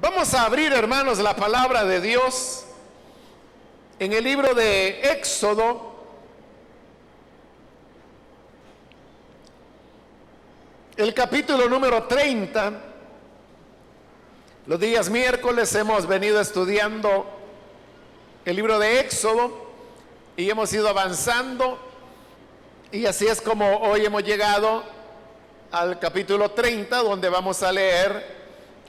Vamos a abrir, hermanos, la palabra de Dios en el libro de Éxodo, el capítulo número 30. Los días miércoles hemos venido estudiando el libro de Éxodo y hemos ido avanzando, y así es como hoy hemos llegado al capítulo 30, donde vamos a leer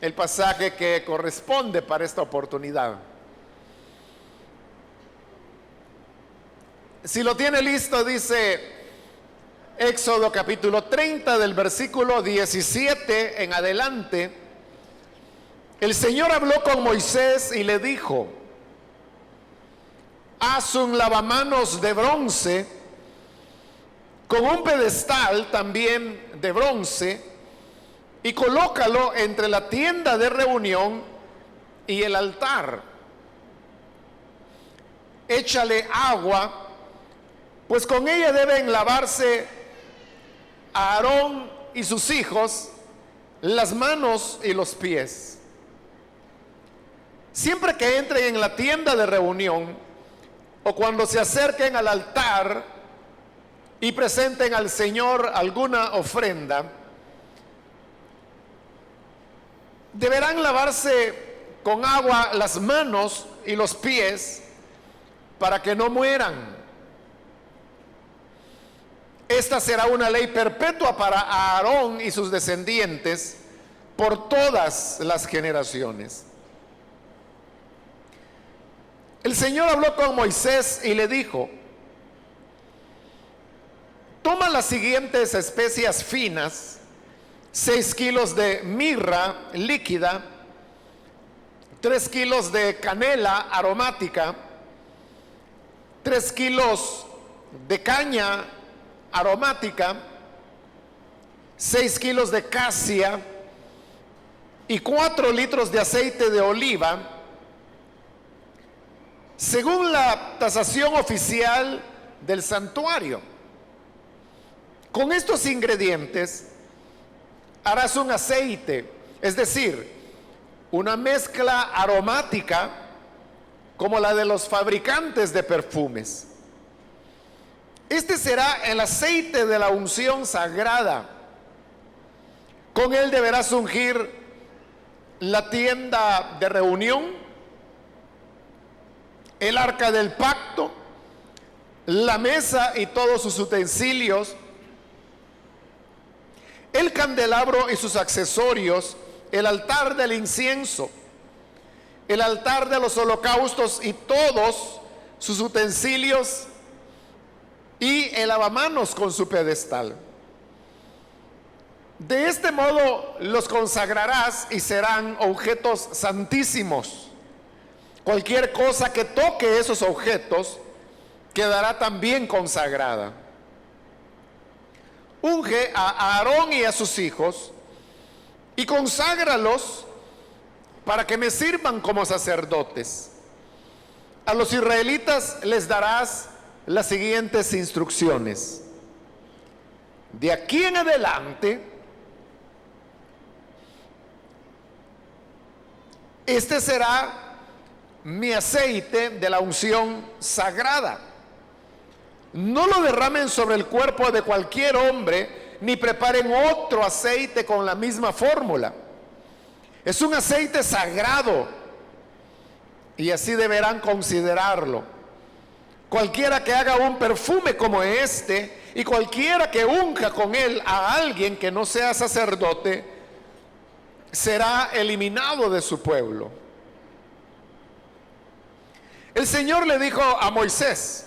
el pasaje que corresponde para esta oportunidad. Si lo tiene listo, dice Éxodo capítulo 30 del versículo 17 en adelante: el Señor habló con Moisés y le dijo: haz un lavamanos de bronce con un pedestal también de bronce y colócalo entre la tienda de reunión y el altar. Échale agua, pues con ella deben lavarse Aarón y sus hijos las manos y los pies. Siempre que entren en la tienda de reunión o cuando se acerquen al altar y presenten al Señor alguna ofrenda, deberán lavarse con agua las manos y los pies para que no mueran. Esta será una ley perpetua para Aarón y sus descendientes por todas las generaciones. El Señor habló con Moisés y le dijo: toma las siguientes especias finas: 6 kilos de mirra líquida, 3 kilos de canela aromática, 3 kilos de caña aromática, 6 kilos de casia y 4 litros de aceite de oliva, según la tasación oficial del santuario. Con estos ingredientes harás un aceite, es decir, una mezcla aromática como la de los fabricantes de perfumes. Este será el aceite de la unción sagrada. Con él deberás ungir la tienda de reunión, el arca del pacto, la mesa y todos sus utensilios, el candelabro y sus accesorios, el altar del incienso, el altar de los holocaustos y todos sus utensilios, y el lavamanos con su pedestal. De este modo los consagrarás y serán objetos santísimos. Cualquier cosa que toque esos objetos quedará también consagrada. Unge a Aarón y a sus hijos y conságralos para que me sirvan como sacerdotes. A los israelitas les darás las siguientes instrucciones: de aquí en adelante, este será mi aceite de la unción sagrada. No lo derramen sobre el cuerpo de cualquier hombre, ni preparen otro aceite con la misma fórmula. Es un aceite sagrado y así deberán considerarlo. Cualquiera que haga un perfume como este y cualquiera que unja con él a alguien que no sea sacerdote será eliminado de su pueblo. El Señor le dijo a Moisés: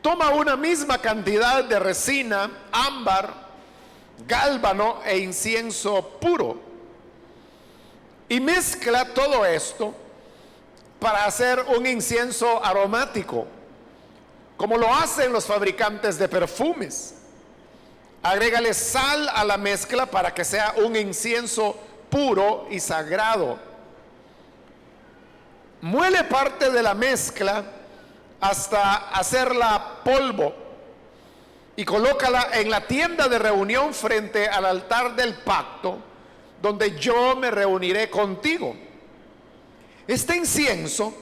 toma una misma cantidad de resina, ámbar, gálbano e incienso puro y mezcla todo esto para hacer un incienso aromático, como lo hacen los fabricantes de perfumes. Agrégale sal a la mezcla para que sea un incienso puro y sagrado. Muele parte de la mezcla hasta hacerla polvo y colócala en la tienda de reunión frente al altar del pacto, donde yo me reuniré contigo. Este incienso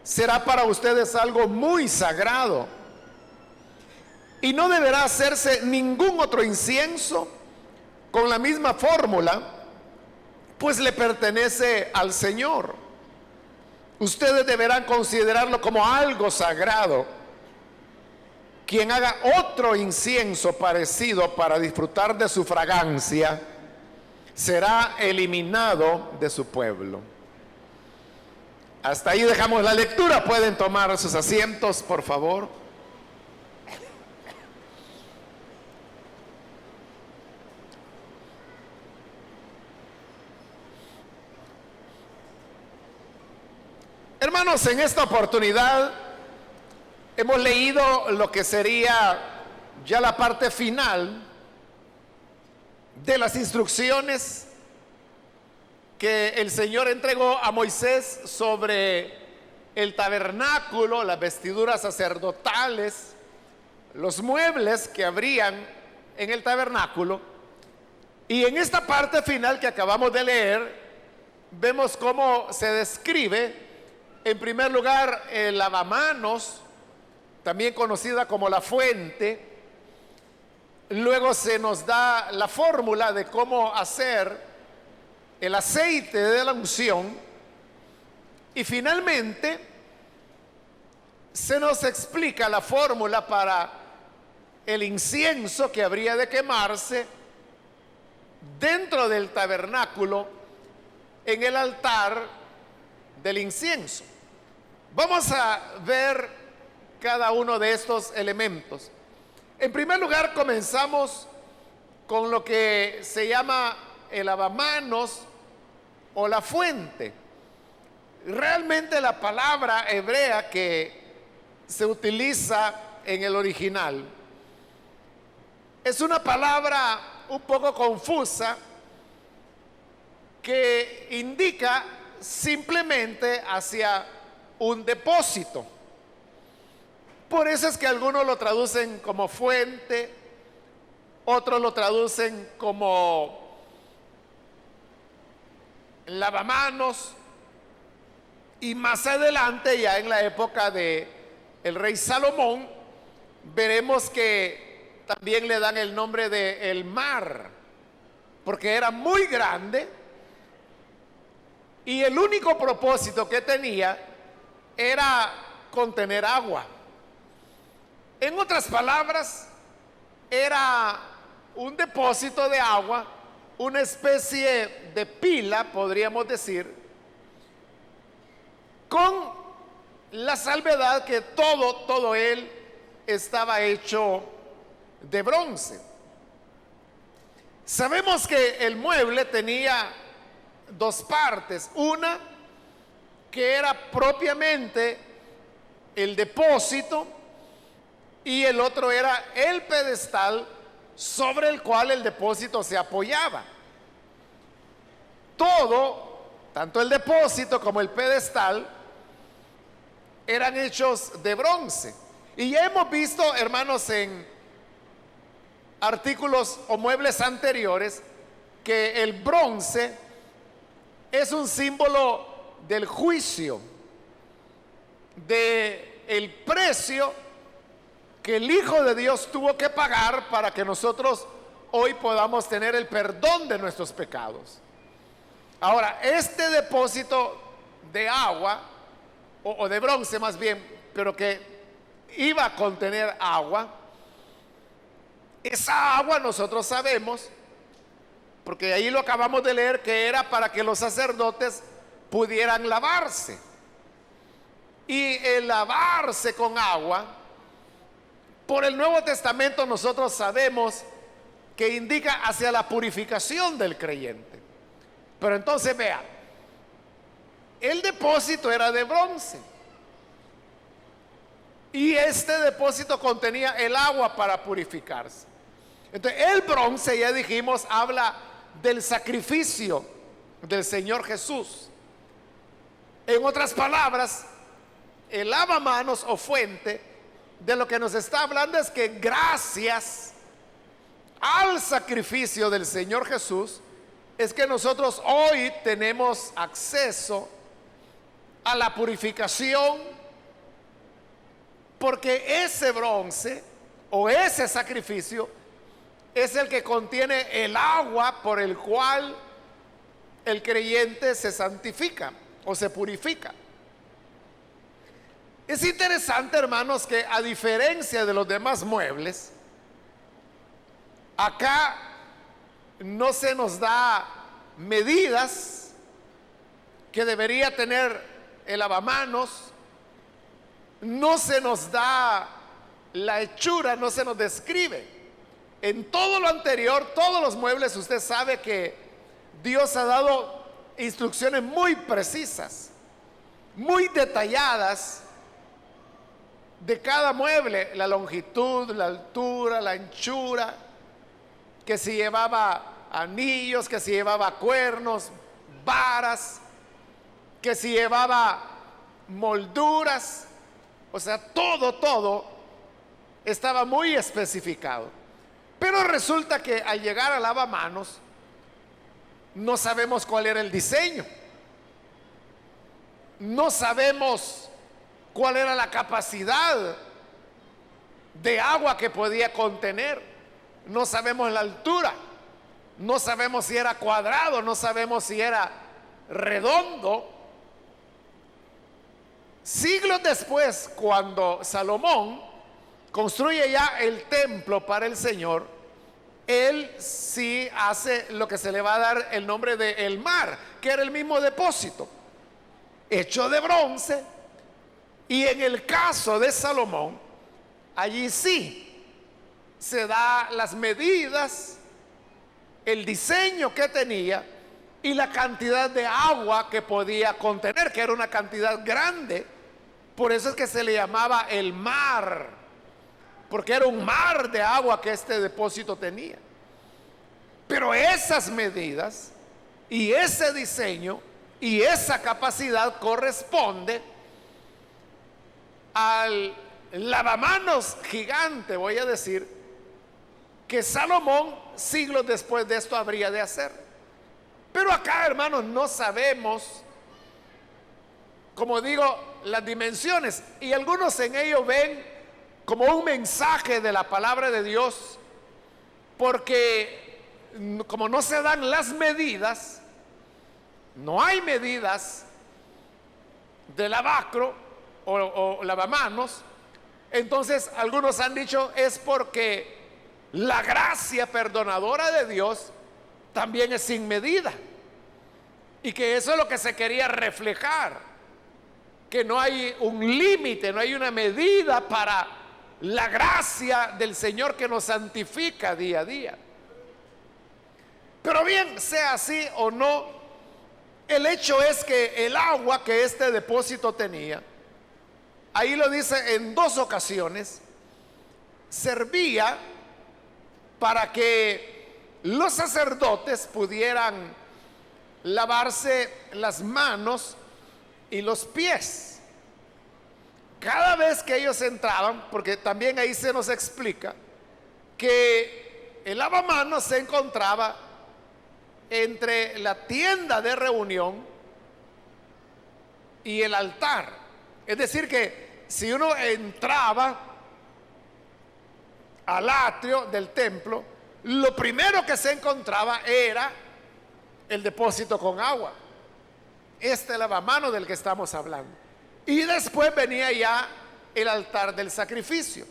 será para ustedes algo muy sagrado y no deberá hacerse ningún otro incienso con la misma fórmula, pues le pertenece al Señor. Ustedes deberán considerarlo como algo sagrado. Quien haga otro incienso parecido para disfrutar de su fragancia será eliminado de su pueblo. Hasta ahí dejamos la lectura. Pueden tomar sus asientos, por favor. Hermanos, en esta oportunidad hemos leído lo que sería ya la parte final de las instrucciones que el Señor entregó a Moisés sobre el tabernáculo, las vestiduras sacerdotales, los muebles que habrían en el tabernáculo. Y en esta parte final que acabamos de leer, vemos cómo se describe, en primer lugar, el lavamanos, también conocida como la fuente. Luego se nos da la fórmula de cómo hacer el aceite de la unción. Y finalmente se nos explica la fórmula para el incienso que habría de quemarse dentro del tabernáculo en el altar del incienso. Vamos a ver cada uno de estos elementos. En primer lugar, comenzamos con lo que se llama el lavamanos o la fuente. Realmente la palabra hebrea que se utiliza en el original es una palabra un poco confusa que indica simplemente hacia un depósito. Por eso es que algunos lo traducen como fuente, otros lo traducen como lavamanos, y más adelante, ya en la época de el rey Salomón, veremos que también le dan el nombre de el mar, porque era muy grande y el único propósito que tenía era contener agua. En otras palabras, era un depósito de agua, una especie de pila, podríamos decir, con la salvedad que todo él estaba hecho de bronce. Sabemos que el mueble tenía dos partes, una que era propiamente el depósito y el otro era el pedestal sobre el cual el depósito se apoyaba. Todo, tanto el depósito como el pedestal, eran hechos de bronce. Y ya hemos visto, hermanos, en artículos o muebles anteriores, que el bronce es un símbolo del juicio, del precio que el Hijo de Dios tuvo que pagar para que nosotros hoy podamos tener el perdón de nuestros pecados. Ahora, este depósito de agua, o de bronce más bien, pero que iba a contener agua, esa agua nosotros sabemos, porque ahí lo acabamos de leer, que era para que los sacerdotes pudieran lavarse. Y el lavarse con agua, por el Nuevo Testamento nosotros sabemos que indica hacia la purificación del creyente. Pero entonces vea, el depósito era de bronce y este depósito contenía el agua para purificarse. Entonces el bronce, ya dijimos, habla del sacrificio del Señor Jesús. En otras palabras, el lavamanos o fuente de lo que nos está hablando es que gracias al sacrificio del Señor Jesús, es que nosotros hoy tenemos acceso a la purificación, porque ese bronce o ese sacrificio es el que contiene el agua por el cual el creyente se santifica o se purifica. Es interesante, hermanos, que a diferencia de los demás muebles, acá no se nos da medidas que debería tener el lavamanos, no se nos da la hechura, no se nos describe. En todo lo anterior, todos los muebles, usted sabe que Dios ha dado instrucciones muy precisas, muy detalladas de cada mueble, la longitud, la altura, la anchura, que si llevaba anillos, que si llevaba cuernos, varas, que si llevaba molduras, o sea, todo estaba muy especificado. Pero resulta que al llegar al lavamanos, no sabemos cuál era el diseño, no sabemos cuál era la capacidad de agua que podía contener, no sabemos la altura, no sabemos si era cuadrado, no sabemos si era redondo. Siglos después, cuando Salomón construye ya el templo para el Señor, él sí hace lo que se le va a dar el nombre de el mar, que era el mismo depósito, hecho de bronce. Y en el caso de Salomón, allí sí se da las medidas, el diseño que tenía y la cantidad de agua que podía contener, que era una cantidad grande. Por eso es que se le llamaba el mar, porque era un mar de agua que este depósito tenía. Pero esas medidas y ese diseño y esa capacidad corresponde al lavamanos gigante, voy a decir, que Salomón siglos después de esto habría de hacer. Pero acá, hermanos, no sabemos, como digo, las dimensiones, y algunos en ello ven como un mensaje de la palabra de Dios, porque como no se dan las medidas, no hay medidas de lavacro o lavamanos, entonces algunos han dicho es porque la gracia perdonadora de Dios también es sin medida, y que eso es lo que se quería reflejar, que no hay un límite, no hay una medida para la gracia del Señor que nos santifica día a día. Pero bien, sea así o no, el hecho es que el agua que este depósito tenía, ahí lo dice en 2 ocasiones, servía para que los sacerdotes pudieran lavarse las manos y los pies. Cada vez que ellos entraban, porque también ahí se nos explica que el lavamanos se encontraba entre la tienda de reunión y el altar. Es decir, que si uno entraba al atrio del templo, lo primero que se encontraba era el depósito con agua, este lavamanos del que estamos hablando, y después venía ya el altar del sacrificio.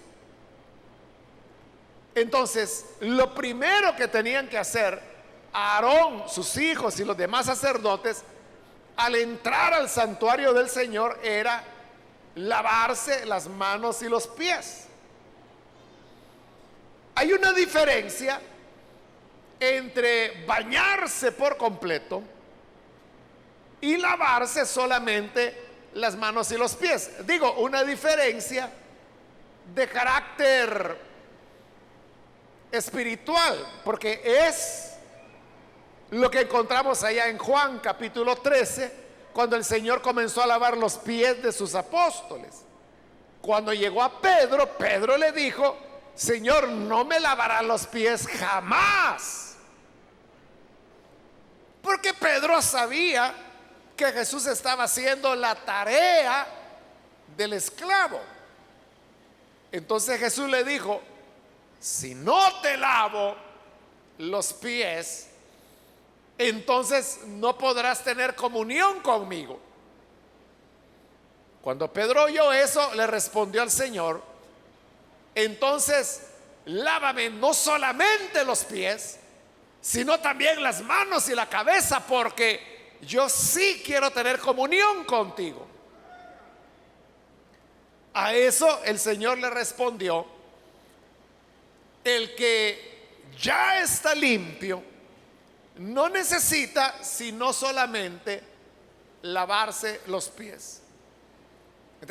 Entonces, lo primero que tenían que hacer Aarón, sus hijos y los demás sacerdotes al entrar al santuario del Señor era lavarse las manos y los pies. Hay una diferencia entre bañarse por completo y lavarse solamente las manos y los pies. Digo, una diferencia de carácter espiritual, porque es lo que encontramos allá en Juan capítulo 13, cuando el Señor comenzó a lavar los pies de sus apóstoles. Cuando llegó a Pedro, Pedro le dijo: Señor, no me lavará los pies jamás. Porque Pedro sabía que Jesús estaba haciendo la tarea del esclavo. Entonces Jesús le dijo: si no te lavo los pies, entonces no podrás tener comunión conmigo. Cuando Pedro oyó eso, le respondió al Señor: entonces lávame no solamente los pies, sino también las manos y la cabeza, porque yo sí quiero tener comunión contigo. A eso el Señor le respondió: el que ya está limpio no necesita sino solamente lavarse los pies.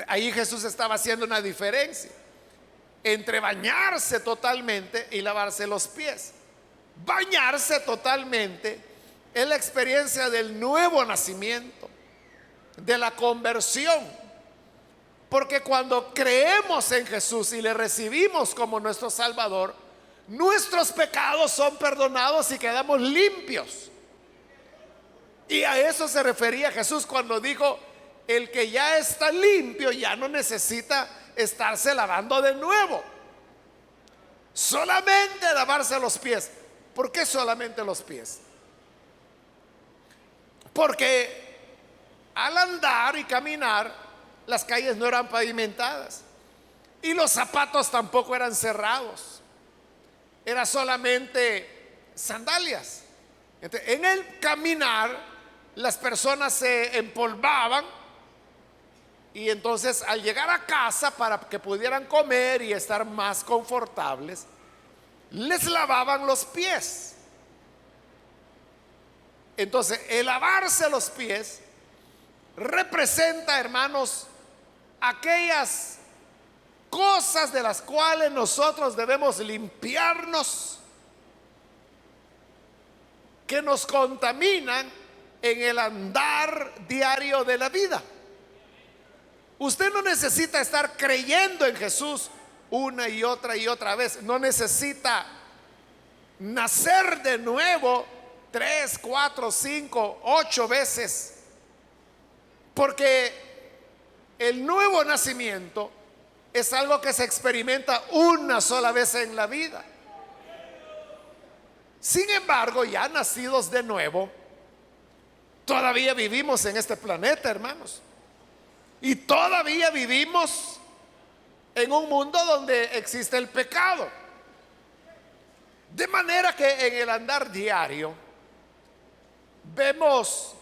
Ahí Jesús estaba haciendo una diferencia entre bañarse totalmente y lavarse los pies. Bañarse totalmente es la experiencia del nuevo nacimiento, de la conversión. Porque cuando creemos en Jesús y le recibimos como nuestro Salvador, nuestros pecados son perdonados y quedamos limpios. Y a eso se refería Jesús cuando dijo: el que ya está limpio ya no necesita estarse lavando de nuevo, solamente lavarse los pies. ¿Por qué solamente los pies? Porque al andar y caminar, las calles no eran pavimentadas y los zapatos tampoco eran cerrados, era solamente sandalias. Entonces, en el caminar las personas se empolvaban, y entonces al llegar a casa, para que pudieran comer y estar más confortables, les lavaban los pies. Entonces el lavarse los pies representa, hermanos, aquellas cosas de las cuales nosotros debemos limpiarnos, que nos contaminan en el andar diario de la vida. Usted no necesita estar creyendo en Jesús una y otra vez. No necesita nacer de nuevo 3, 4, 5, 8 veces. Porque el nuevo nacimiento es algo que se experimenta una sola vez en la vida. Sin embargo, ya nacidos de nuevo, todavía vivimos en este planeta, hermanos. Y todavía vivimos en un mundo donde existe el pecado. De manera que en el andar diario vemos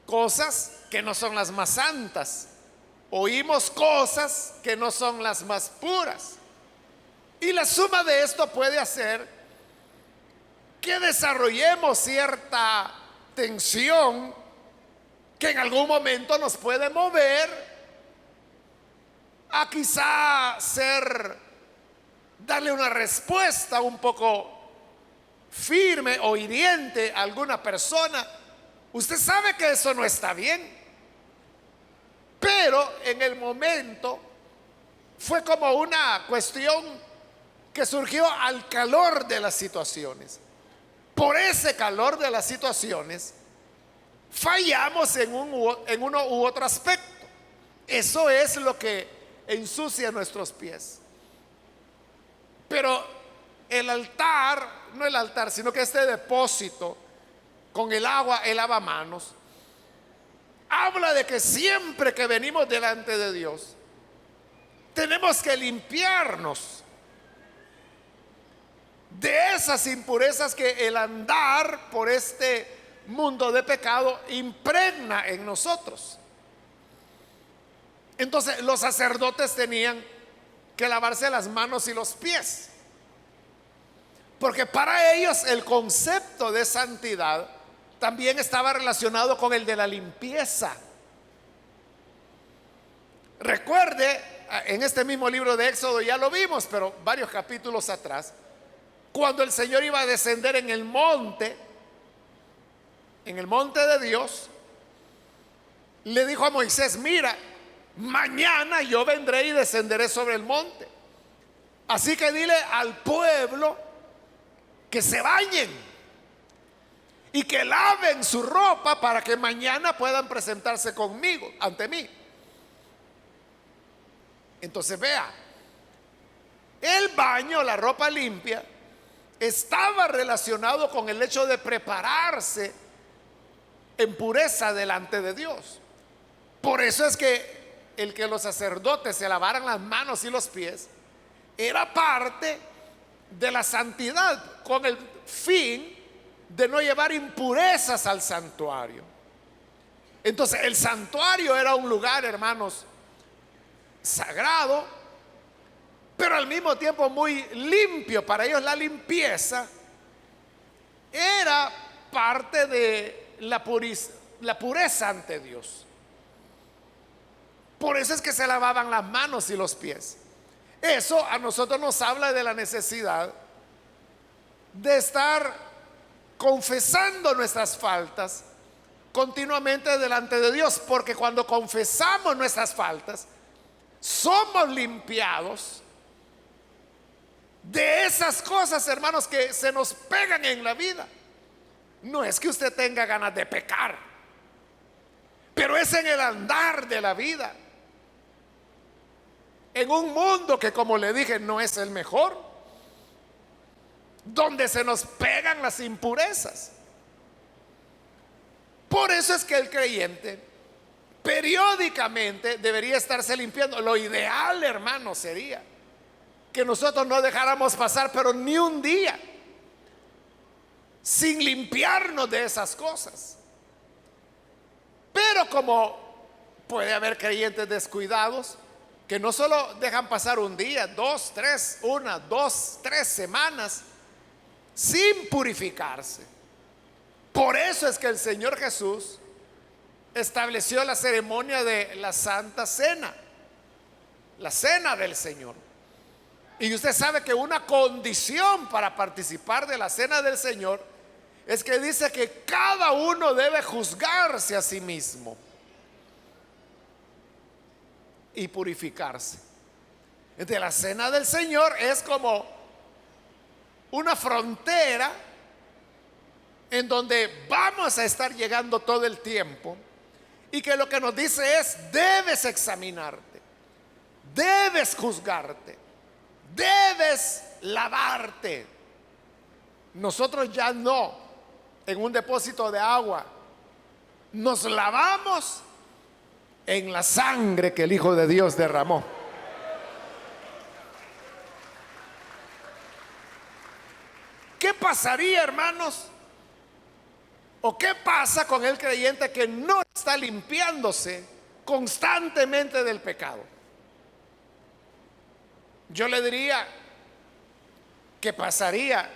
cosas que no son las más santas, oímos cosas que no son las más puras. Y la suma de esto puede hacer que desarrollemos cierta tensión que en algún momento nos puede mover a quizá darle una respuesta un poco firme o hiriente a alguna persona. Usted sabe que eso no está bien, pero en el momento fue como una cuestión que surgió al calor de las situaciones. Por ese calor de las situaciones fallamos en uno u otro aspecto. Eso es lo que ensucia nuestros pies. Pero el altar, no el altar, sino que este depósito con el agua, el lavamanos, habla de que siempre que venimos delante de Dios tenemos que limpiarnos de esas impurezas que el andar por este mundo de pecado impregna en nosotros. Entonces los sacerdotes tenían que lavarse las manos y los pies, porque para ellos el concepto de santidad también estaba relacionado con el de la limpieza. Recuerde, en este mismo libro de Éxodo ya lo vimos, pero varios capítulos atrás, cuando el Señor iba a descender en el monte de Dios, le dijo a Moisés: mira, mañana yo vendré y descenderé sobre el monte, así que dile al pueblo que se bañen. y que laven su ropa para que mañana puedan presentarse conmigo, ante mí. Entonces vea, el baño, la ropa limpia, estaba relacionado con el hecho de prepararse en pureza delante de Dios. Por eso es que el que los sacerdotes se lavaran las manos y los pies era parte de la santidad, con el fin de no llevar impurezas al santuario. Entonces el santuario era un lugar, hermanos, sagrado, pero al mismo tiempo muy limpio. Para ellos la limpieza era parte de la pureza ante Dios. Por eso es que se lavaban las manos y los pies. Eso a nosotros nos habla de la necesidad de estar confesando nuestras faltas continuamente delante de Dios, porque cuando confesamos nuestras faltas, somos limpiados de esas cosas, hermanos, que se nos pegan en la vida. No es que usted tenga ganas de pecar, pero es en el andar de la vida, en un mundo que, como le dije, no es el mejor, donde se nos pegan las impurezas. Por eso es que el creyente periódicamente debería estarse limpiando. Lo ideal, hermano, sería que nosotros no dejáramos pasar, pero ni un día, sin limpiarnos de esas cosas. Pero como puede haber creyentes descuidados, que no solo dejan pasar un día, dos, tres, una, dos, tres semanas sin purificarse. Por eso es que el Señor Jesús estableció la ceremonia de la Santa Cena, la Cena del Señor. Y usted sabe que una condición para participar de la Cena del Señor es que dice que cada uno debe juzgarse a sí mismo y purificarse. Entonces la Cena del Señor es como una frontera en donde vamos a estar llegando todo el tiempo, y que lo que nos dice es: debes examinarte, debes juzgarte, debes lavarte. Nosotros ya no, en un depósito de agua, nos lavamos en la sangre que el Hijo de Dios derramó. ¿Qué pasaría, hermanos? ¿O qué pasa con el creyente que no está limpiándose constantemente del pecado? Yo le diría, ¿qué pasaría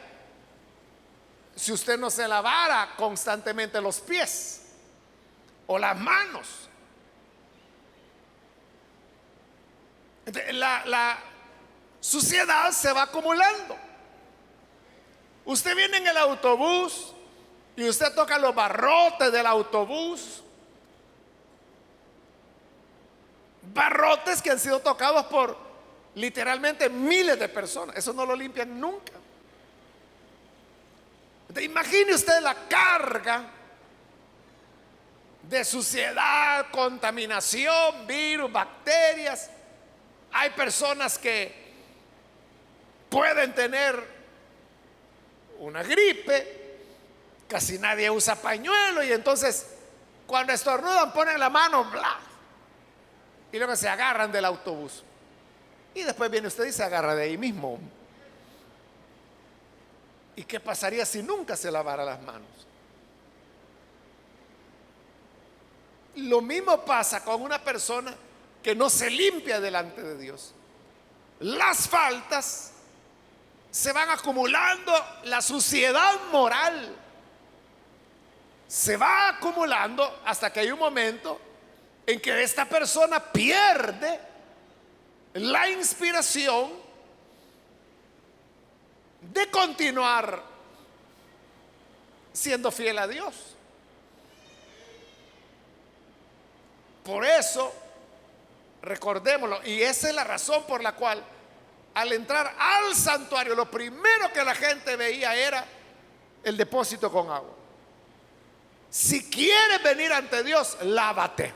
si usted no se lavara constantemente los pies o las manos? La suciedad se va acumulando. Usted viene en el autobús y usted toca los barrotes del autobús, barrotes que han sido tocados por literalmente miles de personas. Eso no lo limpian nunca. Imagine usted la carga de suciedad, contaminación, virus, bacterias. Hay personas que pueden tener una gripe, casi nadie usa pañuelo, y entonces cuando estornudan ponen la mano, bla, y luego se agarran del autobús, y después viene usted y se agarra de ahí mismo. ¿Y qué pasaría si nunca se lavara las manos? Lo mismo pasa con una persona que no se limpia delante de Dios. Las faltas se van acumulando, la suciedad moral se va acumulando hasta que hay un momento en que esta persona pierde la inspiración de continuar siendo fiel a Dios. Por eso, recordémoslo, y esa es la razón por la cual al entrar al santuario lo primero que la gente veía era el depósito con agua. Si quieres venir ante Dios, lávate.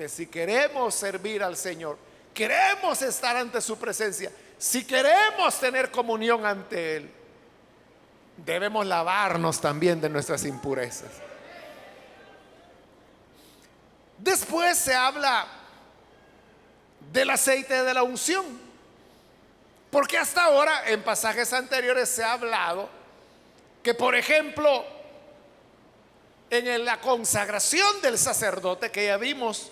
Si queremos servir al Señor, queremos estar ante su presencia, si queremos tener comunión ante Él, debemos lavarnos también de nuestras impurezas. Después se habla del aceite de la unción, porque hasta ahora en pasajes anteriores se ha hablado que, por ejemplo, en la consagración del sacerdote, que ya vimos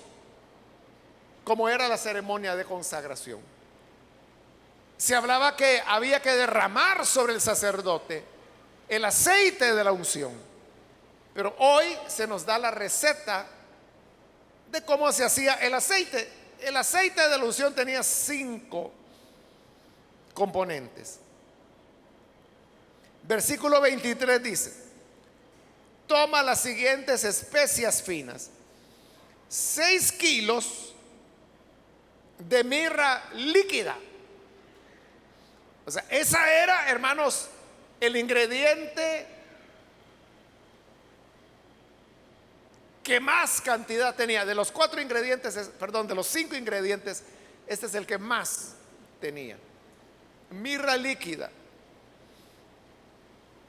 cómo era la ceremonia de consagración, se hablaba que había que derramar sobre el sacerdote el aceite de la unción. Pero hoy se nos da la receta de cómo se hacía el aceite. El aceite de la unción tenía 5 componentes. Versículo 23 dice: toma las siguientes especias finas: 6 kilos de mirra líquida. O sea, esa era, hermanos, el ingrediente que más cantidad tenía. De los 4 ingredientes, perdón, de los 5 ingredientes, este es el que más tenía. Mirra líquida.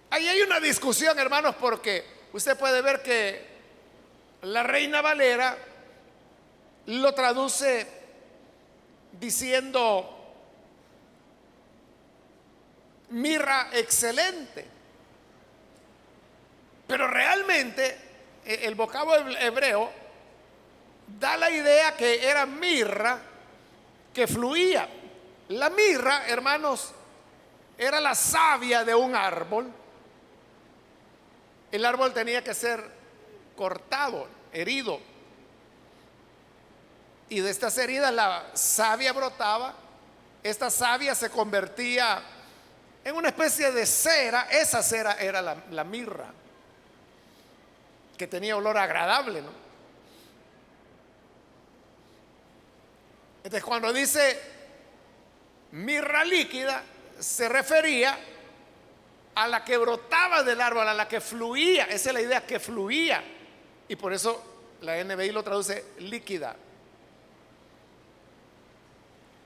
Ahí hay una discusión, hermanos, porque usted puede ver que la Reina Valera lo traduce diciendo mirra excelente, pero realmente el vocablo hebreo da la idea que era mirra que fluía. La mirra, hermanos, era la savia de un árbol. El árbol tenía que ser cortado, herido, y de estas heridas la savia brotaba. Esta savia se convertía en una especie de cera. Esa cera era la mirra, que tenía olor agradable, ¿no? Entonces, cuando dice mirra líquida, se refería a la que brotaba del árbol, a la que fluía. Esa es la idea, que fluía, y por eso la NBI lo traduce líquida.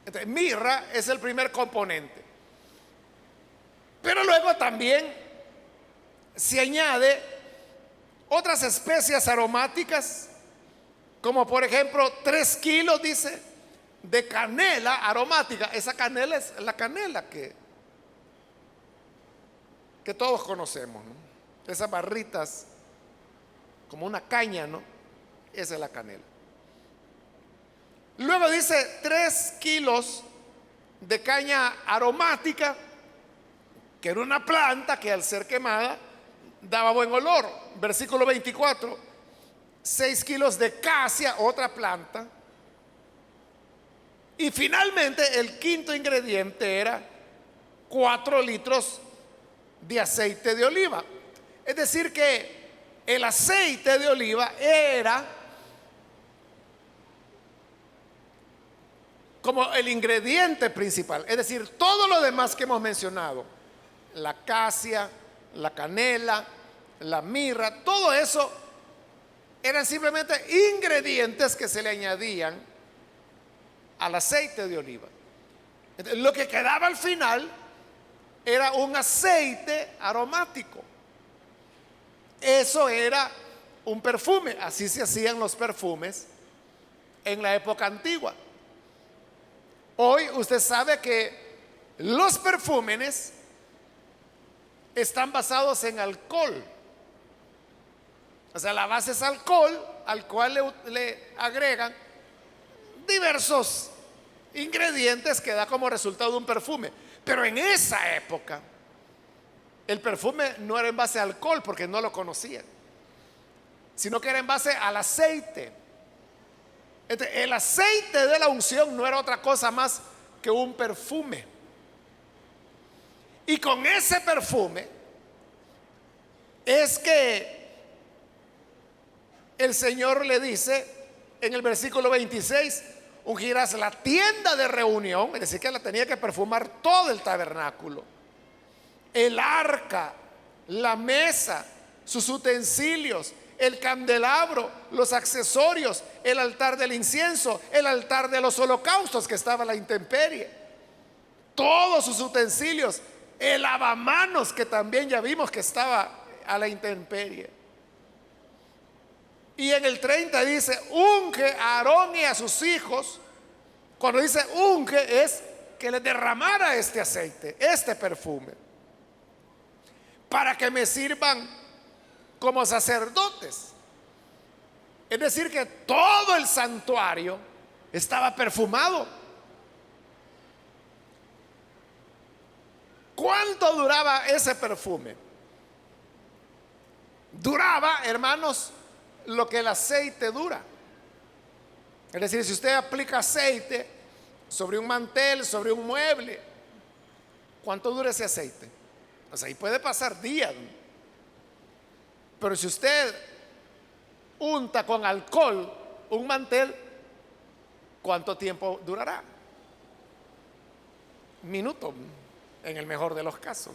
Entonces, mirra es el primer componente. Pero luego también se añade otras especias aromáticas, como por ejemplo 3 kilos, dice, de canela aromática. Esa canela es la canela que todos conocemos, ¿no? Esas barritas como una caña, ¿no? Esa es la canela. Luego dice 3 kilos de caña aromática, que era una planta que al ser quemada daba buen olor. Versículo 24: 6 kilos de casia, otra planta. Y finalmente el quinto ingrediente era 4 litros de aceite de oliva. Es decir, que el aceite de oliva era como el ingrediente principal. Es decir, todo lo demás que hemos mencionado, la casia, la canela, la mirra, todo eso eran simplemente ingredientes que se le añadían al aceite de oliva. Entonces, lo que quedaba al final era un aceite aromático. Eso era un perfume. Así se hacían los perfumes en la época antigua. Hoy usted sabe que los perfumes están basados en alcohol. O sea, la base es alcohol, al cual le agregan diversos ingredientes que da como resultado un perfume. Pero en esa época el perfume no era en base a alcohol, porque no lo conocían, sino que era en base al aceite. El aceite de la unción no era otra cosa más que un perfume. Y con ese perfume es que el Señor le dice en el versículo 26: ungirás la tienda de reunión. Es decir, que la tenía que perfumar todo el tabernáculo, el arca, la mesa, sus utensilios, el candelabro, los accesorios, el altar del incienso, el altar de los holocaustos que estaba a la intemperie, todos sus utensilios, el lavamanos que también ya vimos que estaba a la intemperie. Y en el 30 dice, unge a Aarón y a sus hijos. Cuando dice unge es que les derramara este aceite, este perfume, para que me sirvan como sacerdotes. Es decir, que todo el santuario estaba perfumado. ¿Cuánto duraba ese perfume? Duraba, hermanos, lo que el aceite dura. Es decir, si usted aplica aceite sobre un mantel, sobre un mueble, ¿cuánto dura ese aceite? O sea, ahí puede pasar días. Pero si usted unta con alcohol un mantel, ¿cuánto tiempo durará? Minutos, en el mejor de los casos.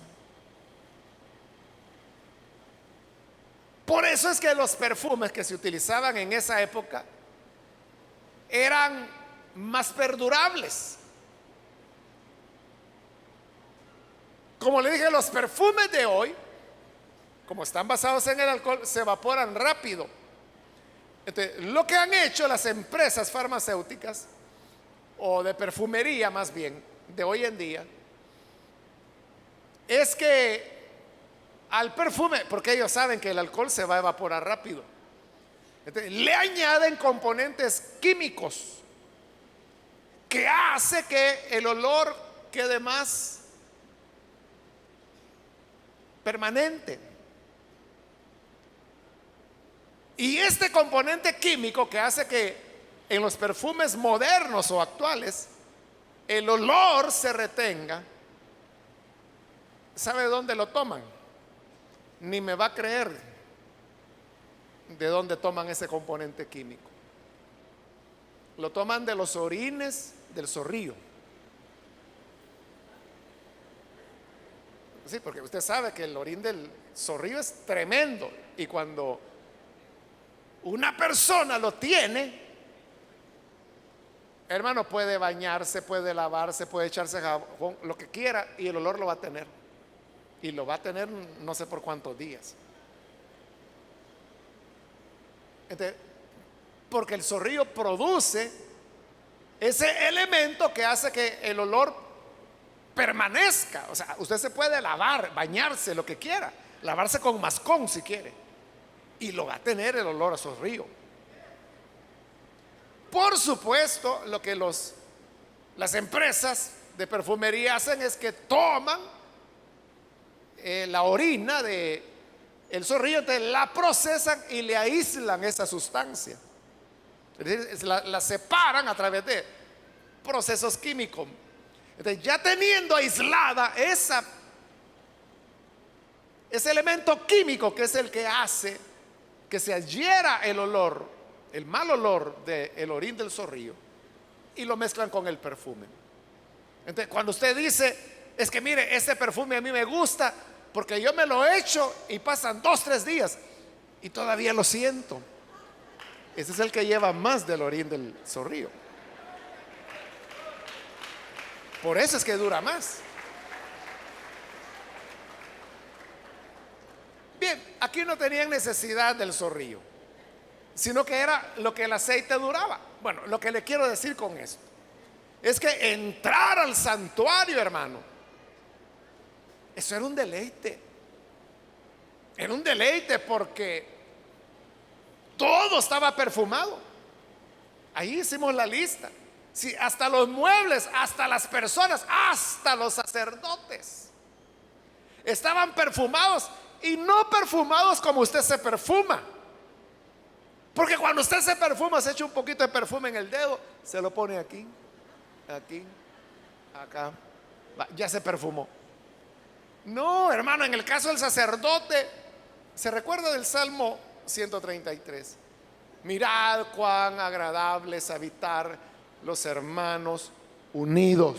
Por eso es que los perfumes que se utilizaban en esa época eran más perdurables. Como le dije, los perfumes de hoy, como están basados en el alcohol, se evaporan rápido. Entonces, lo que han hecho las empresas farmacéuticas, o de perfumería más bien, de hoy en día, es que al perfume, porque ellos saben que el alcohol se va a evaporar rápido, entonces, le añaden componentes químicos que hace que el olor quede más permanente. Y este componente químico que hace que en los perfumes modernos o actuales el olor se retenga, ¿sabe dónde lo toman? Ni me va a creer de dónde toman ese componente químico. Lo toman de los orines del zorrillo. Sí, porque usted sabe que el orín del zorrillo es tremendo, y cuando una persona lo tiene, hermano, puede bañarse, puede lavarse, puede echarse jabón, lo que quiera, y el olor lo va a tener. Y lo va a tener no sé por cuántos días. Entonces, porque el zorrillo produce ese elemento que hace que el olor permanezca. O sea, usted se puede lavar, bañarse, lo que quiera, lavarse con mascón si quiere, y lo va a tener el olor a zorrillo. Por supuesto, lo que las empresas de perfumería hacen es que toman la orina de el zorrillo, entonces la procesan y le aíslan esa sustancia. Es decir, la separan a través de procesos químicos. Entonces, ya teniendo aislada ese elemento químico que es el que hace que se adhiera el olor, el mal olor del orín del zorrillo, y lo mezclan con el perfume. Entonces, cuando usted dice, es que mire, este perfume a mí me gusta porque yo me lo echo y pasan 2, 3 días y todavía lo siento, ese es el que lleva más del orín del zorrillo. Por eso es que dura más. Bien, aquí no tenían necesidad del zorrillo, sino que era lo que el aceite duraba. Bueno, lo que le quiero decir con esto es que entrar al santuario, hermano, eso era un deleite. Era un deleite porque todo estaba perfumado. Ahí hicimos la lista. Sí, hasta los muebles, hasta las personas, hasta los sacerdotes estaban perfumados, y no perfumados como usted se perfuma. Porque cuando usted se perfuma, se echa un poquito de perfume en el dedo, se lo pone aquí, aquí, acá, ya se perfumó. No, hermano, en el caso del sacerdote, se recuerda del Salmo 133. Mirad cuán agradable es habitar los hermanos unidos.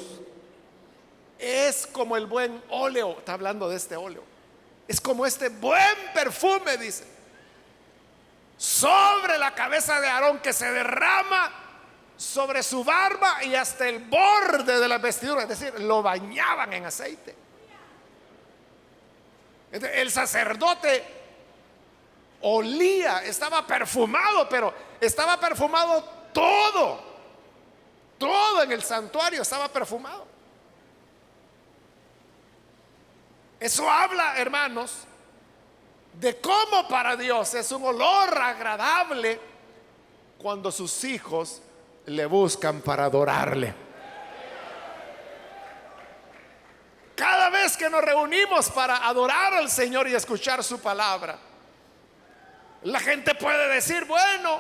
es como el buen óleo. Está hablando de este óleo. Es como este buen perfume, dice, sobre la cabeza de Aarón, que se derrama sobre su barba y hasta el borde de las vestiduras. Es decir, lo bañaban en aceite. Entonces, el sacerdote olía, estaba perfumado, pero estaba perfumado todo. Todo en el santuario estaba perfumado. Eso habla, hermanos, de cómo para Dios es un olor agradable cuando sus hijos le buscan para adorarle. Cada vez que nos reunimos para adorar al Señor y escuchar su palabra, la gente puede decir, bueno,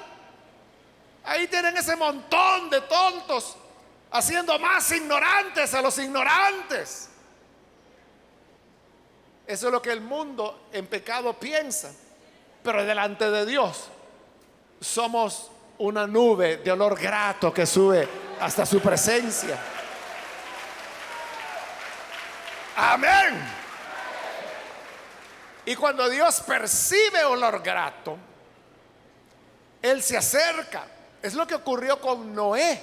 ahí tienen ese montón de tontos haciendo más ignorantes a los ignorantes. Eso es lo que el mundo en pecado piensa. Pero delante de Dios somos una nube de olor grato que sube hasta su presencia. Amén. Y cuando Dios percibe olor grato, Él se acerca. Es lo que ocurrió con Noé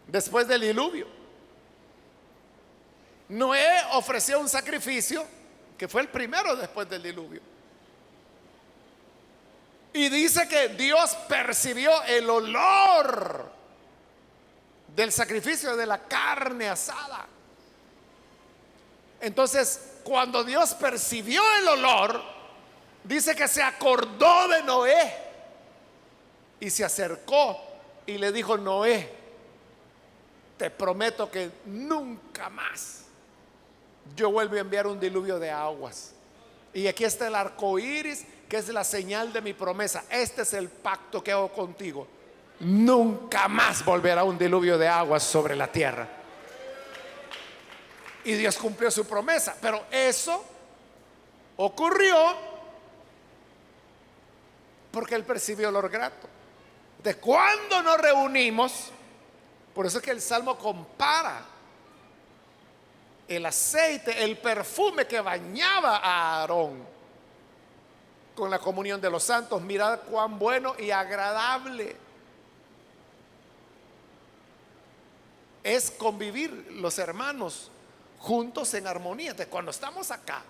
después del diluvio. Noé ofreció un sacrificio que fue el primero después del diluvio. Y dice que Dios percibió el olor del sacrificio de la carne asada. Entonces, cuando Dios percibió el olor, dice que se acordó de Noé y se acercó y le dijo: Noé, te prometo que nunca más yo vuelvo a enviar un diluvio de aguas. Y aquí está el arco iris, que es la señal de mi promesa. Este es el pacto que hago contigo. Nunca más volverá un diluvio de aguas sobre la tierra. Y Dios cumplió su promesa. Pero eso ocurrió porque Él percibió olor grato. De cuando nos reunimos, por eso es que el Salmo compara el aceite, el perfume que bañaba a Aarón con la comunión de los santos. Mirad cuán bueno y agradable es convivir los hermanos juntos en armonía. Entonces, cuando estamos acá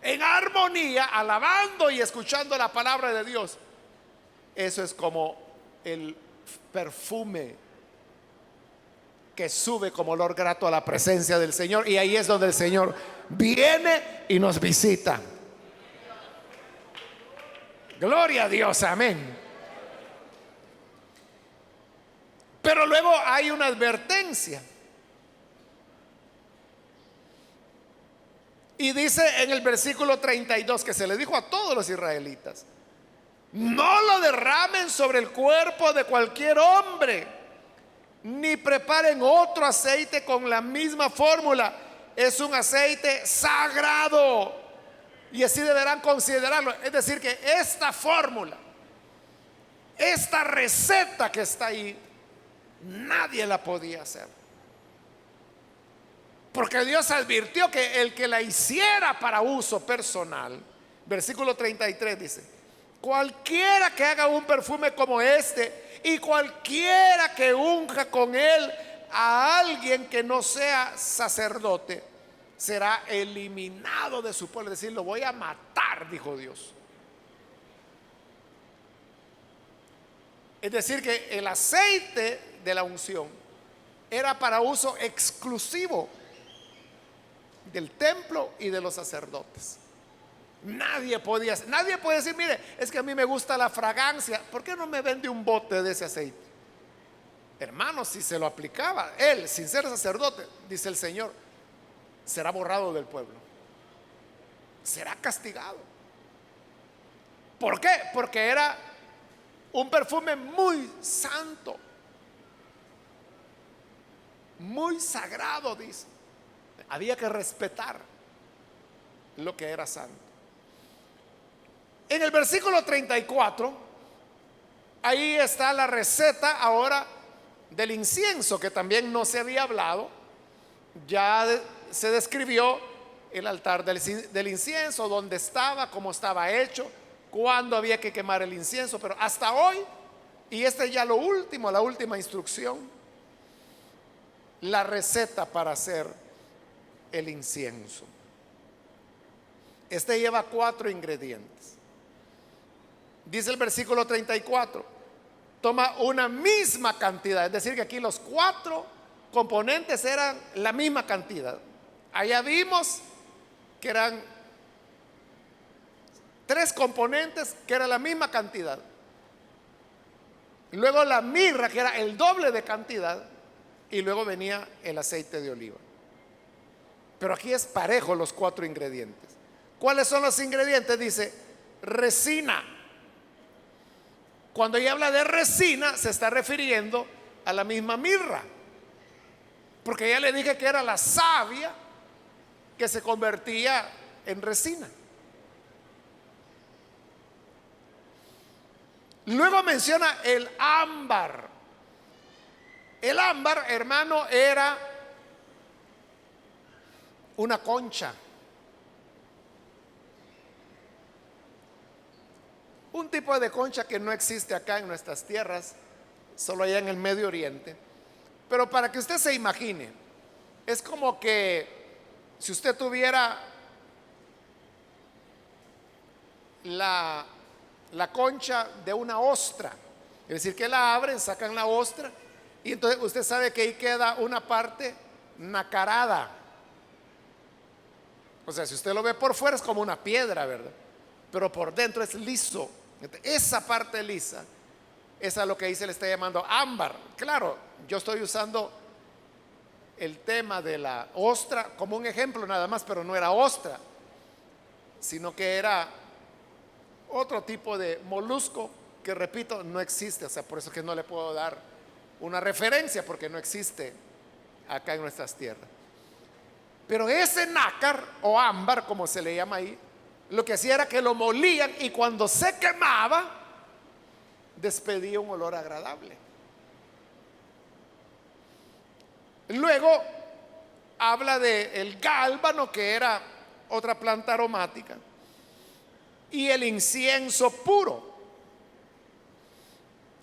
en armonía, alabando y escuchando la palabra de Dios, eso es como el perfume que sube como olor grato a la presencia del Señor. Y ahí es donde el Señor viene y nos visita. Gloria a Dios, amén. Pero luego hay una advertencia. Y dice en el versículo 32, que se le dijo a todos los israelitas: no lo derramen sobre el cuerpo de cualquier hombre, ni preparen otro aceite con la misma fórmula. Es un aceite sagrado y así deberán considerarlo. Es decir, que esta fórmula, esta receta que está ahí, nadie la podía hacer, porque Dios advirtió que el que la hiciera para uso personal, versículo 33 dice: cualquiera que haga un perfume como este y cualquiera que unja con él a alguien que no sea sacerdote, será eliminado de su pueblo. Es decir, lo voy a matar, dijo Dios. Es decir, que el aceite de la unción era para uso exclusivo del templo y de los sacerdotes. Nadie puede decir: mire, es que a mí me gusta la fragancia, ¿por qué no me vende un bote de ese aceite? Hermano, si se lo aplicaba él sin ser sacerdote, dice el Señor, será borrado del pueblo, será castigado. ¿Por qué? Porque era un perfume muy santo, muy sagrado, dice. Había que respetar lo que era santo. En el versículo 34, ahí está la receta ahora del incienso, que también no se había hablado se describió el altar del incienso, dónde estaba, cómo estaba hecho, cuándo había que quemar el incienso, pero hasta hoy, y este es ya lo último, la última instrucción, la receta para hacer el incienso. Este lleva 4 ingredientes. Dice el versículo 34, toma una misma cantidad, es decir, que aquí los 4 componentes eran la misma cantidad. Allá vimos que eran 3 componentes que era la misma cantidad. Luego la mirra, que era el doble de cantidad, y luego venía el aceite de oliva. Pero aquí es parejo los 4 ingredientes. ¿Cuáles son los ingredientes? Dice resina. Cuando ella habla de resina, se está refiriendo a la misma mirra, porque ya le dije que era la savia que se convertía en resina. Luego menciona el ámbar. El ámbar, hermano, era una concha, un tipo de concha que no existe acá en nuestras tierras, solo allá en el Medio Oriente. Pero para que usted se imagine, es como que si usted tuviera la concha de una ostra, es decir, que la abren, sacan la ostra, y entonces usted sabe que ahí queda una parte nacarada. O sea, si usted lo ve por fuera es como una piedra, ¿verdad? Pero por dentro es liso. Esa parte lisa, esa es lo que ahí se le está llamando ámbar. Claro, yo estoy usando el tema de la ostra como un ejemplo nada más, pero no era ostra, sino que era otro tipo de molusco que, repito, no existe. O sea, por eso es que no le puedo dar una referencia, porque no existe acá en nuestras tierras. Pero ese nácar o ámbar, como se le llama ahí, lo que hacía era que lo molían, y cuando se quemaba despedía un olor agradable. Luego habla de el gálbano, que era otra planta aromática, y el incienso puro.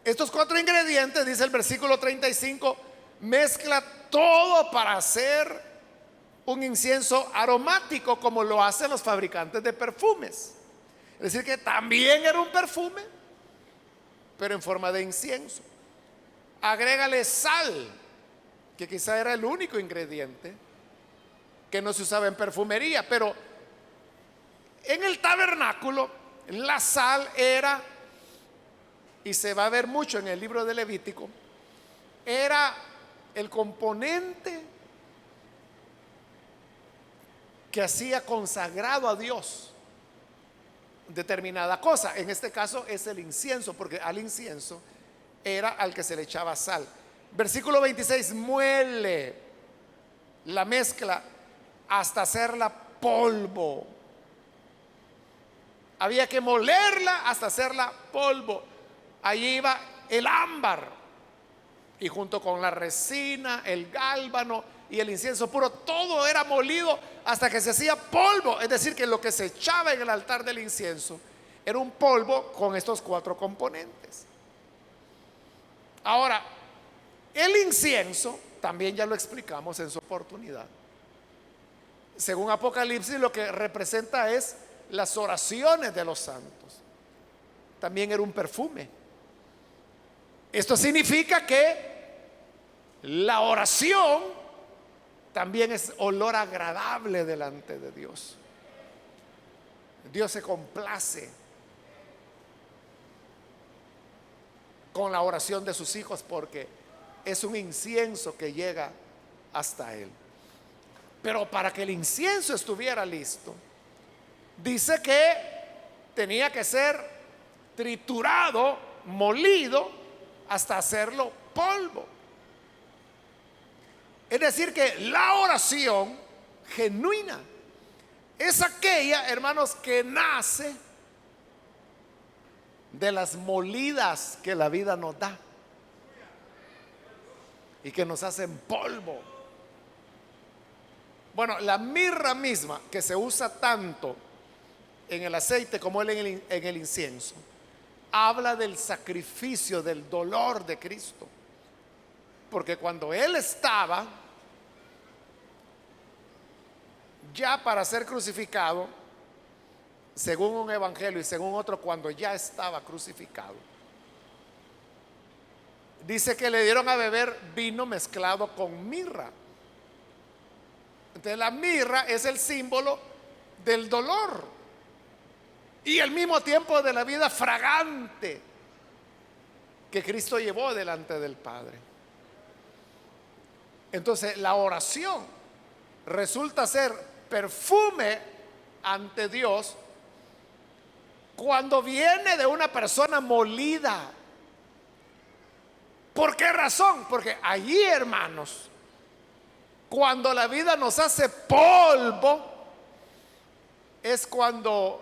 Estos 4 ingredientes, dice el versículo 35, mezcla todo para hacer un incienso aromático, como lo hacen los fabricantes de perfumes. Es decir, que también era un perfume, pero en forma de incienso. Agrégale sal, que quizá era el único ingrediente que no se usaba en perfumería, pero en el tabernáculo la sal era, y se va a ver mucho en el libro de Levítico, era el componente que hacía consagrado a Dios determinada cosa. En este caso es el incienso, porque al incienso era al que se le echaba sal. Versículo 26, muele la mezcla hasta hacerla polvo. Había que molerla hasta hacerla polvo. Allí iba el ámbar, y junto con la resina, el gálbano y el incienso puro, todo era molido hasta que se hacía polvo. Es decir, que lo que se echaba en el altar del incienso era un polvo con estos 4 componentes. Ahora, el incienso también ya lo explicamos en su oportunidad. Según Apocalipsis, lo que representa es las oraciones de los santos. También era un perfume. Esto significa que la oración también es olor agradable delante de Dios. Dios se complace con la oración de sus hijos, porque es un incienso que llega hasta Él. Pero para que el incienso estuviera listo, dice que tenía que ser triturado, molido, hasta hacerlo polvo. Es decir, que la oración genuina es aquella, hermanos, que nace de las molidas que la vida nos da y que nos hacen polvo. Bueno, la mirra misma que se usa tanto en el aceite como en el incienso, habla del sacrificio, del dolor de Cristo. Porque cuando Él estaba ya para ser crucificado, según un evangelio y según otro, cuando ya estaba crucificado, dice que le dieron a beber vino mezclado con mirra. Entonces la mirra es el símbolo del dolor y al mismo tiempo de la vida fragante que Cristo llevó delante del Padre. Entonces la oración resulta ser perfume ante Dios cuando viene de una persona molida. ¿Por qué razón? Porque allí, hermanos, cuando la vida nos hace polvo, es cuando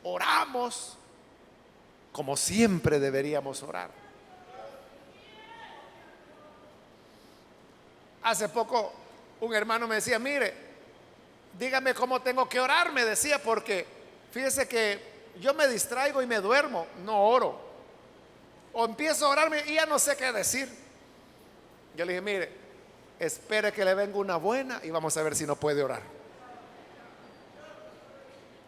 oramos como siempre deberíamos orar. Hace poco un hermano me decía, mire, dígame cómo tengo que orar, me decía, porque fíjese que yo me distraigo y me duermo, no oro. O empiezo a orarme y ya no sé qué decir. Yo le dije, mire, espere que le venga una buena y vamos a ver si no puede orar.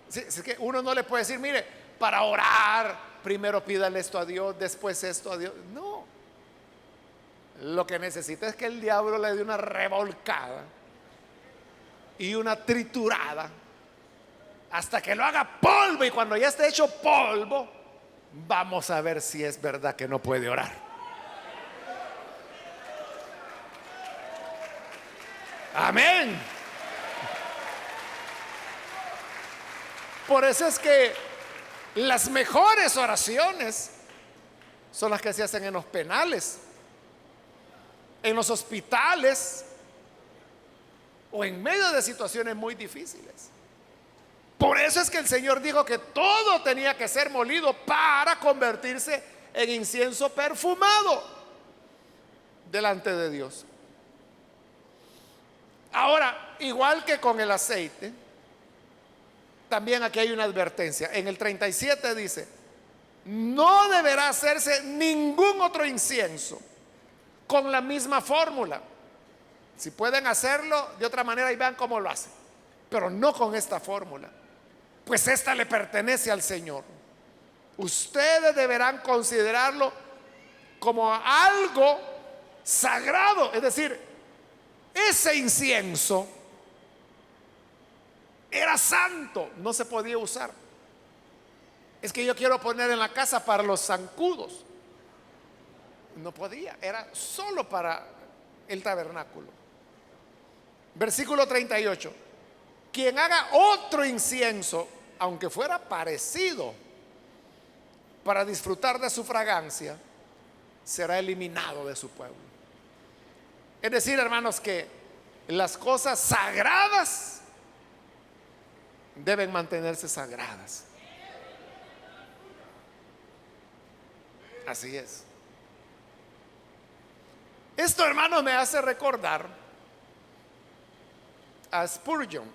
Sí, es que uno no le puede decir, mire, para orar, primero pídale esto a Dios, después esto a Dios. No. Lo que necesita es que el diablo le dé una revolcada y una triturada hasta que lo haga polvo, y cuando ya esté hecho polvo, vamos a ver si es verdad que no puede orar. Amén. Por eso es que las mejores oraciones son las que se hacen en los penales, en los hospitales o en medio de situaciones muy difíciles. Por eso es que el Señor dijo que todo tenía que ser molido para convertirse en incienso perfumado delante de Dios. Ahora, igual que con el aceite, también aquí hay una advertencia. En el 37 dice, no deberá hacerse ningún otro incienso con la misma fórmula. Si pueden hacerlo de otra manera, y vean cómo lo hacen, pero no con esta fórmula, pues esta le pertenece al Señor. Ustedes deberán considerarlo como algo sagrado. Es decir, ese incienso era santo, no se podía usar. Es que yo quiero poner en la casa para los zancudos. No podía, era solo para el tabernáculo. Versículo 38. Quien haga otro incienso, aunque fuera parecido, para disfrutar de su fragancia, será eliminado de su pueblo. Es decir, hermanos, que las cosas sagradas deben mantenerse sagradas. Así es. Esto, hermanos, me hace recordar a Spurgeon,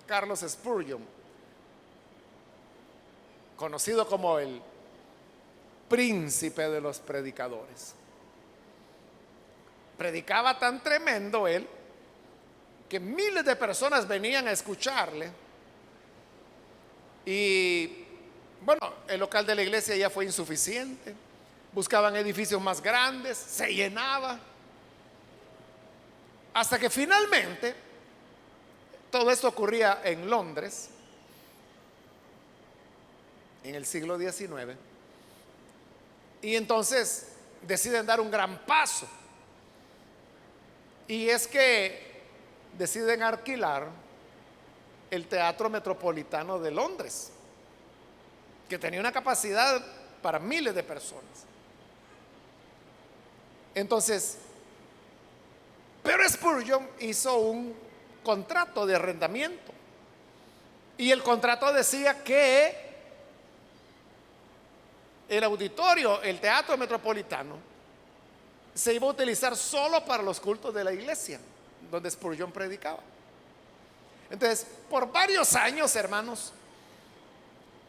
Carlos Spurgeon, conocido como el príncipe de los predicadores. Predicaba tan tremendo él que miles de personas venían a escucharle, y bueno, el local de la iglesia ya fue insuficiente, buscaban edificios más grandes, se llenaba, hasta que finalmente, todo esto ocurría en Londres en el siglo XIX, y entonces deciden dar un gran paso, y es que deciden alquilar el Teatro Metropolitano de Londres, que tenía una capacidad para miles de personas. Entonces, pero Spurgeon hizo un contrato de arrendamiento, y el contrato decía que el auditorio, el Teatro Metropolitano, se iba a utilizar solo para los cultos de la iglesia donde Spurgeon predicaba. Entonces, por varios años, hermanos,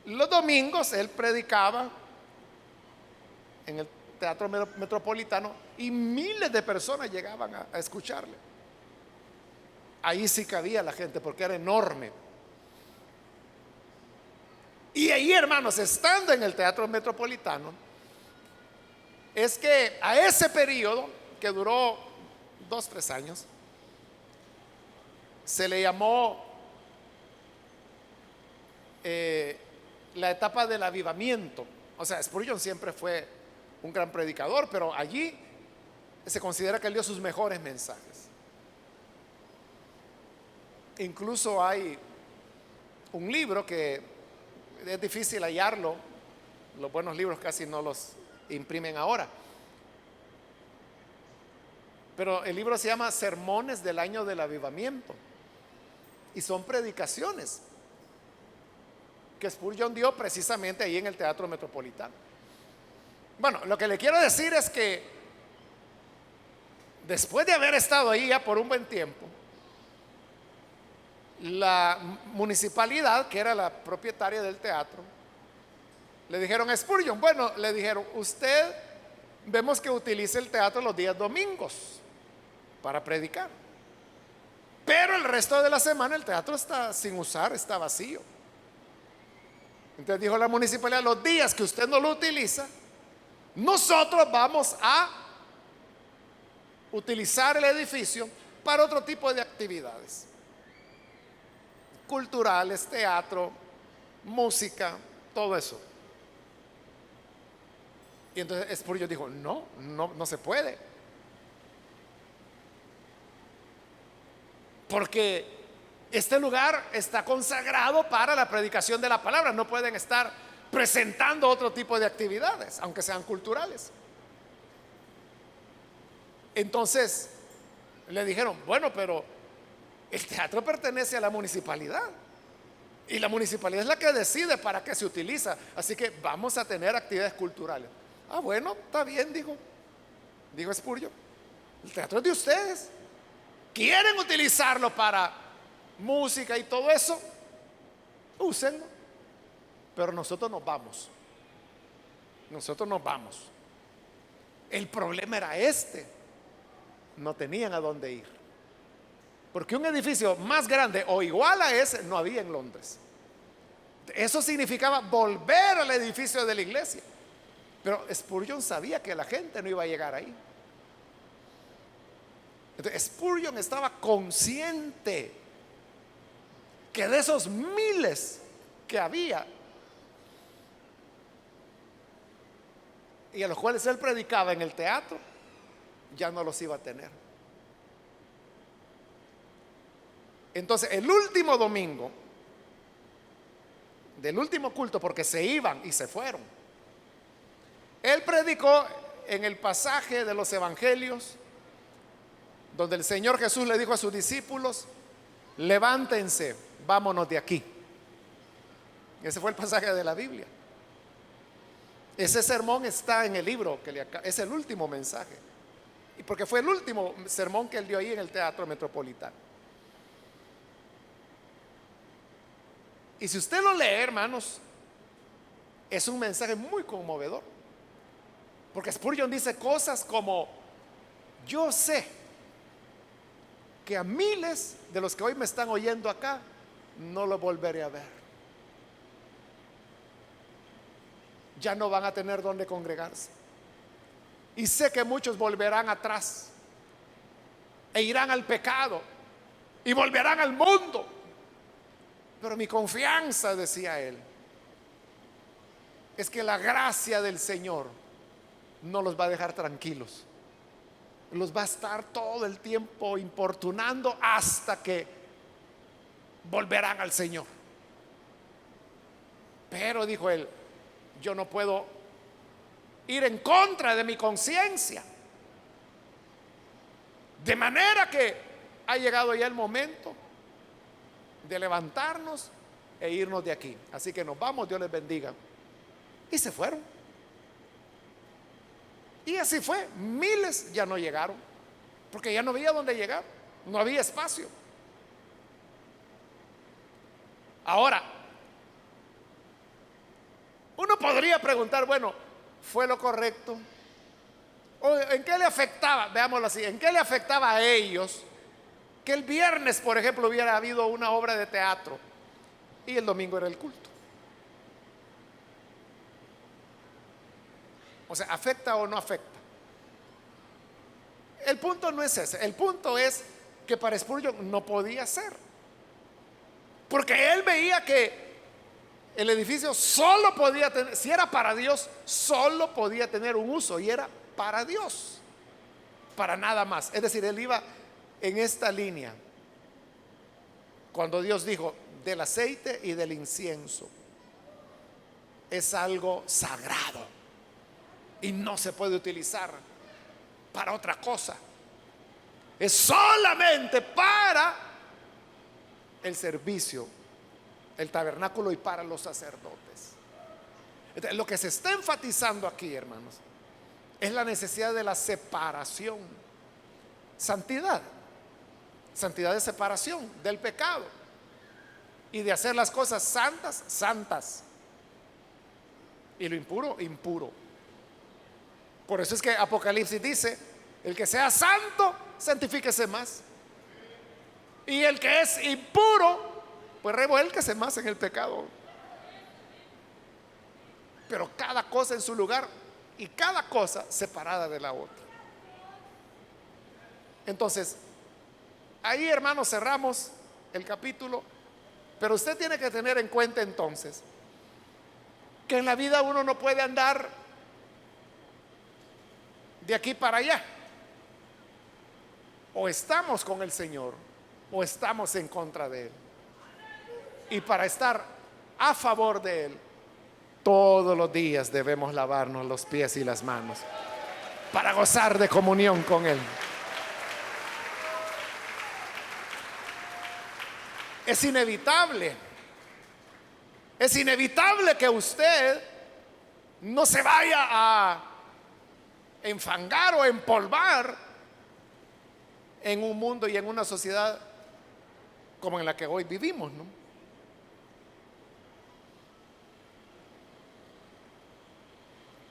los domingos él predicaba en el Teatro Metropolitano y miles de personas llegaban a escucharle. Ahí sí cabía la gente porque era enorme. Y ahí, hermanos, estando en el Teatro Metropolitano, es que a ese periodo, que duró 2, 3 años, se le llamó la etapa del avivamiento. O sea, Spurgeon siempre fue un gran predicador, pero allí se considera que él dio sus mejores mensajes. Incluso hay un libro que es difícil hallarlo, los buenos libros casi no los imprimen ahora, pero el libro se llama Sermones del Año del Avivamiento y son predicaciones que Spurgeon dio precisamente ahí en el Teatro Metropolitano. Bueno, lo que le quiero decir es que después de haber estado ahí ya por un buen tiempo, la municipalidad, que era la propietaria del teatro, le dijeron a Spurgeon, bueno, le dijeron, usted vemos que utiliza el teatro los días domingos para predicar, pero el resto de la semana el teatro está sin usar, está vacío. Entonces dijo la municipalidad, los días que usted no lo utiliza, nosotros vamos a utilizar el edificio para otro tipo de actividades culturales, teatro, música, todo eso. Y entonces Spurgeon dijo, no se puede. Porque este lugar está consagrado para la predicación de la palabra. No pueden estar presentando otro tipo de actividades, aunque sean culturales. Entonces le dijeron, bueno, pero el teatro pertenece a la municipalidad y la municipalidad es la que decide para qué se utiliza, así que vamos a tener actividades culturales. Ah, bueno, está bien, dijo Spurgeon, el teatro es de ustedes, quieren utilizarlo para música y todo eso, úsenlo, pero nosotros nos vamos. El problema era no tenían a dónde ir, porque un edificio más grande o igual a ese no había en Londres. Eso significaba volver al edificio de la iglesia, pero Spurgeon sabía que la gente no iba a llegar ahí. Entonces Spurgeon estaba consciente que de esos miles que había y a los cuales él predicaba en el teatro, ya no los iba a tener. Entonces el último domingo del último culto, porque se iban y se fueron, él predicó en el pasaje de los evangelios donde el Señor Jesús le dijo a sus discípulos, levántense, vámonos de aquí. Ese fue el pasaje de la Biblia. Ese sermón está en el libro es el último mensaje, y porque fue el último sermón que él dio ahí en el Teatro Metropolitano. Y si usted lo lee, hermanos, es un mensaje muy conmovedor, porque Spurgeon dice cosas como, yo sé que a miles de los que hoy me están oyendo acá no lo volveré a ver, ya no van a tener donde congregarse, y sé que muchos volverán atrás e irán al pecado y volverán al mundo, pero mi confianza, decía él, es que la gracia del Señor no los va a dejar tranquilos, los va a estar todo el tiempo importunando hasta que volverán al Señor. Pero, dijo él, yo no puedo ir en contra de mi conciencia, de manera que ha llegado ya el momento de levantarnos e irnos de aquí. Así que nos vamos, Dios les bendiga. Y se fueron. Y así fue, miles ya no llegaron, porque ya no había dónde llegar, no había espacio. Ahora, uno podría preguntar, bueno, ¿fue lo correcto? ¿O en qué le afectaba? Veámoslo así, ¿en qué le afectaba a ellos que el viernes, por ejemplo, hubiera habido una obra de teatro y el domingo era el culto? O sea, ¿afecta o no afecta? El punto no es ese. El punto es que para Spurgeon no podía ser. Porque él veía que el edificio solo podía tener, si era para Dios, solo podía tener un uso y era para Dios, para nada más. Es decir, él iba en esta línea. Cuando Dios dijo del aceite y del incienso, es algo sagrado y no se puede utilizar para otra cosa. Es solamente para el servicio, el tabernáculo y para los sacerdotes. Entonces, lo que se está enfatizando aquí, hermanos, es la necesidad de la separación. Santidad. Santidad de separación del pecado y de hacer las cosas santas, santas, y lo impuro, impuro. Por eso es que Apocalipsis dice: el que sea santo, santifíquese más, y el que es impuro, pues revuélquese más en el pecado. Pero cada cosa en su lugar y cada cosa separada de la otra. Entonces, ahí, hermanos, cerramos el capítulo. Pero usted tiene que tener en cuenta entonces que en la vida uno no puede andar de aquí para allá. O estamos con el Señor o estamos en contra de Él. Y para estar a favor de Él, todos los días debemos lavarnos los pies y las manos para gozar de comunión con Él. Es inevitable que usted no se vaya a enfangar o empolvar en un mundo y en una sociedad como en la que hoy vivimos, ¿no?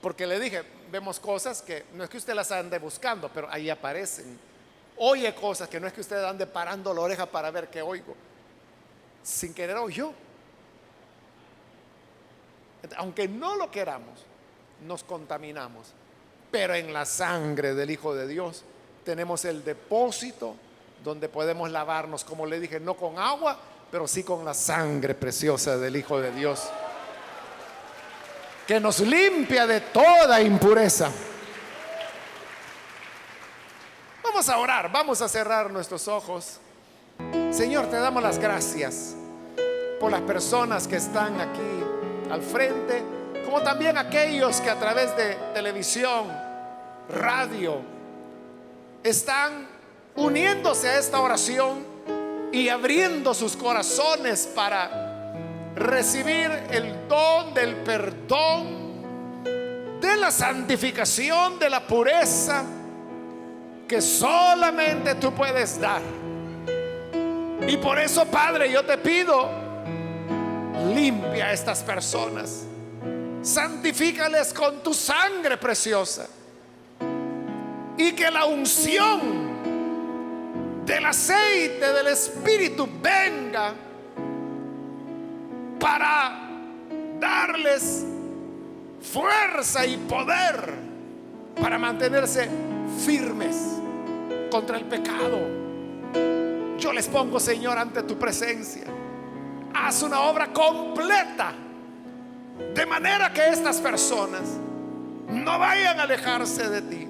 Porque le dije, vemos cosas que no es que usted las ande buscando, pero ahí aparecen. Oye cosas que no es que usted ande parando la oreja para ver qué oigo. Sin querer oyó. Aunque no lo queramos, nos contaminamos. Pero en la sangre del Hijo de Dios tenemos el depósito donde podemos lavarnos, como le dije, no con agua, pero sí con la sangre preciosa del Hijo de Dios, que nos limpia de toda impureza. Vamos a orar, vamos a cerrar nuestros ojos. Señor, te damos las gracias por las personas que están aquí al frente, como también aquellos que a través de televisión, radio, están uniéndose a esta oración y abriendo sus corazones para recibir el don del perdón, de la santificación, de la pureza que solamente tú puedes dar. Y por eso, Padre, yo te pido, limpia a estas personas, santifícales con tu sangre preciosa, y que la unción del aceite del Espíritu venga para darles fuerza y poder para mantenerse firmes contra el pecado. Yo les pongo, Señor, ante tu presencia. Haz una obra completa, de manera que estas personas no vayan a alejarse de ti,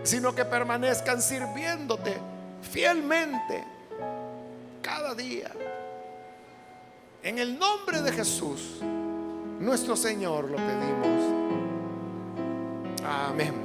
sino que permanezcan sirviéndote fielmente cada día. En el nombre de Jesús, nuestro Señor, lo pedimos. Amén.